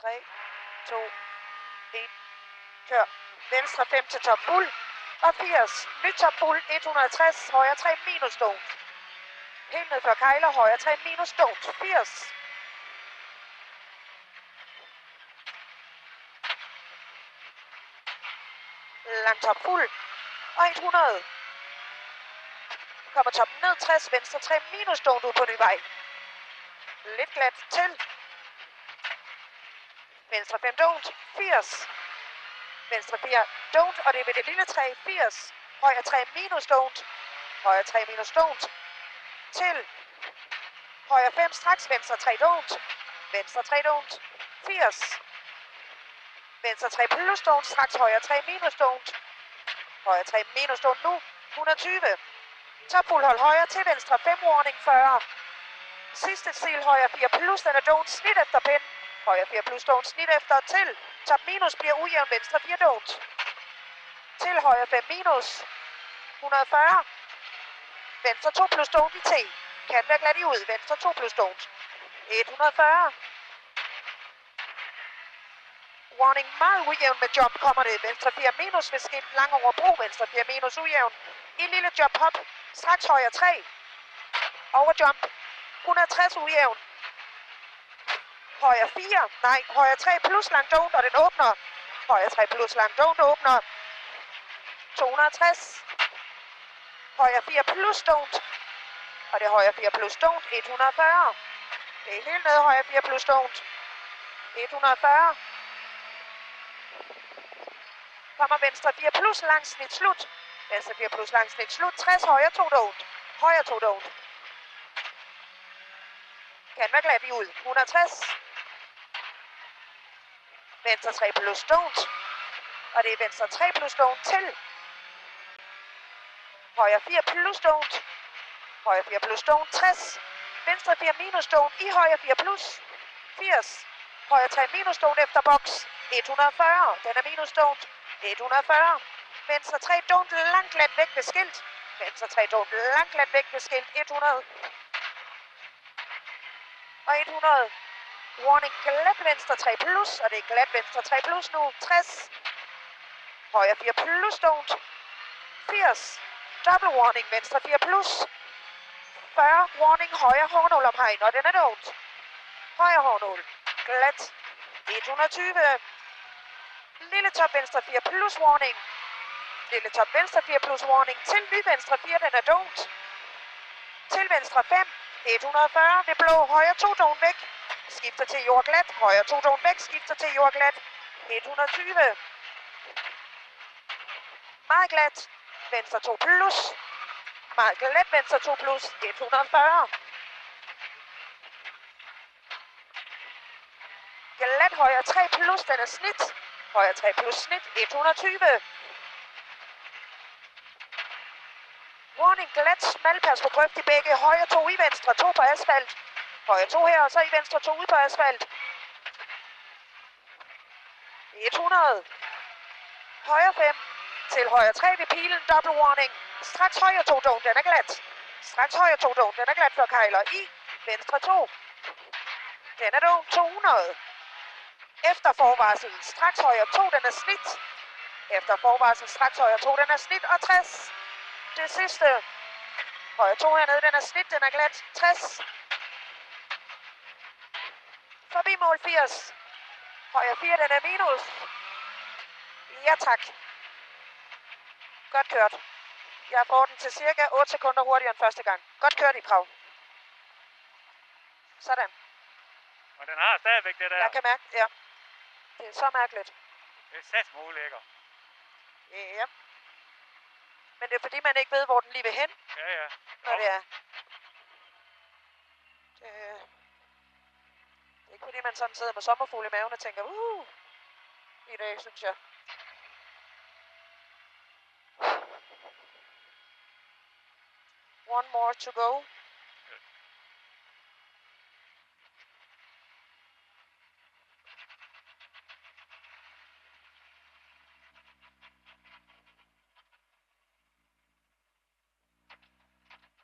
3, 2, 1. Kør. Venstre 5 til top fuld. Og 80. Nyt top fuld. 160. Højre 3 minus don't. Helt ned før kejler. Højre 3 minus don't. 80. Lang top fuld. Og 100. Kommer toppen ned. 60. Venstre 3 minus don't ud på ny vej. Lidt glat til. Venstre 5 don't. 80. Venstre 4 don't. Og det er ved det lille 3. 80. Højre 3 minus don't. Højre 3 minus don't. Til. Højre 5 straks. Venstre 3 don't. Venstre 3 don't. 80. Venstre 3 plus don't. Straks højre 3 minus don't. Højre 3 minus don't nu. 120. Topfuld hold højre til venstre 5 warning 40. Sidste sil højre 4 plus. Den er don't. Snit efter pind. Højre 4 plus don't. Snit efter til. Top minus bliver ujævn. Venstre 4 don't. Til højre 5 minus. 140. Venstre 2 plus don't i T. Kan være glat i ud. Venstre 2 plus don't. 140. Warning meget ujævn med jump kommer det. Venstre 4 minus ved skilt lang over bro. Venstre 4 minus ujævn. En lille jump hop. Straks højre 3. Over jump. 160 ujævn. Højre 4. Nej, højre 3 plus lang don't, og den åbner. Højre 3 plus lang don't åbner. 260. Højre 4 plus don't. Og det er højre 4 plus don't. 140. Det er helt ned højre 4 plus don't. 140. Kommer venstre 4 plus lang snit slut. Venstre 4 plus lang snit slut. 60 højre 2 don't. Højre 2 don't. Kan være glat i ud. 160. Venstre 3 plus don't. Og det er venstre 3 plus don't til. Højre 4 plus don't. Højre 4 plus don't. 60. Venstre 4 minus don't i højre 4 plus. 80. Højre 3 minus don't efter boks. 140. Den er minus don't. 140. Venstre 3 don't langt glat væk ved skilt. Venstre 3 don't langt glat væk ved skilt. 100. Og 100. Warning glat venstre 3 plus. Og det er glat venstre 3 plus nu. 60. Højre 4 plus don't. 80. Double warning venstre 4 plus. 40. Warning højre hårnål om hegn. Og den er don't. Højre hårnål. Glat. 120. Lille top venstre 4 plus warning. Lille top venstre 4 plus warning. Til ny venstre 4, den er don't. Til venstre 5. 140. Det blå. Højre 2 don't væk. Skifter til jordglat. Højre 2 don't væk. Skifter til jordglat. 120. Meget glat. Venstre 2 plus. Meget glat venstre 2 plus. 140. Glat højre 3 plus. Den er snit. Højre 3 plus snit. 120. Warning glat smalpas på grøft i begge. Højre 2 i venstre. 2 på asfalt. Højre 2 her, og så i venstre 2 ude på asfalt. 100. Højre 5. Til højre 3 ved pilen. Double warning. Straks højre 2 don't. Den er glat. Straks højre 2 don't. Den er glat før kejler. I venstre 2. Den er don't. 200. Efter forvarsel. Straks højre 2. Den er snit. Efter forvarsel. Straks højre 2. Den er snit. Og 60. Det sidste. Højre 2 hernede. Den er snit. Den er glat. 60. Forbi mål 80. Højre 4, den er minus. Ja tak. Godt kørt. Jeg får den til cirka 8 sekunder hurtigere end første gang. Godt kørt i Prag. Sådan. Og den har stadigvæk det der. Jeg kan mærke, ja. Det er så mærkeligt. Det er satme ulækker. Ja. Men det er fordi, man ikke ved, hvor den lige vil hen. Ja, ja. Når det er. Det er ikke fordi, man sådan sidder med sommerfugle i maven og tænker, i dag, synes jeg. One more to go.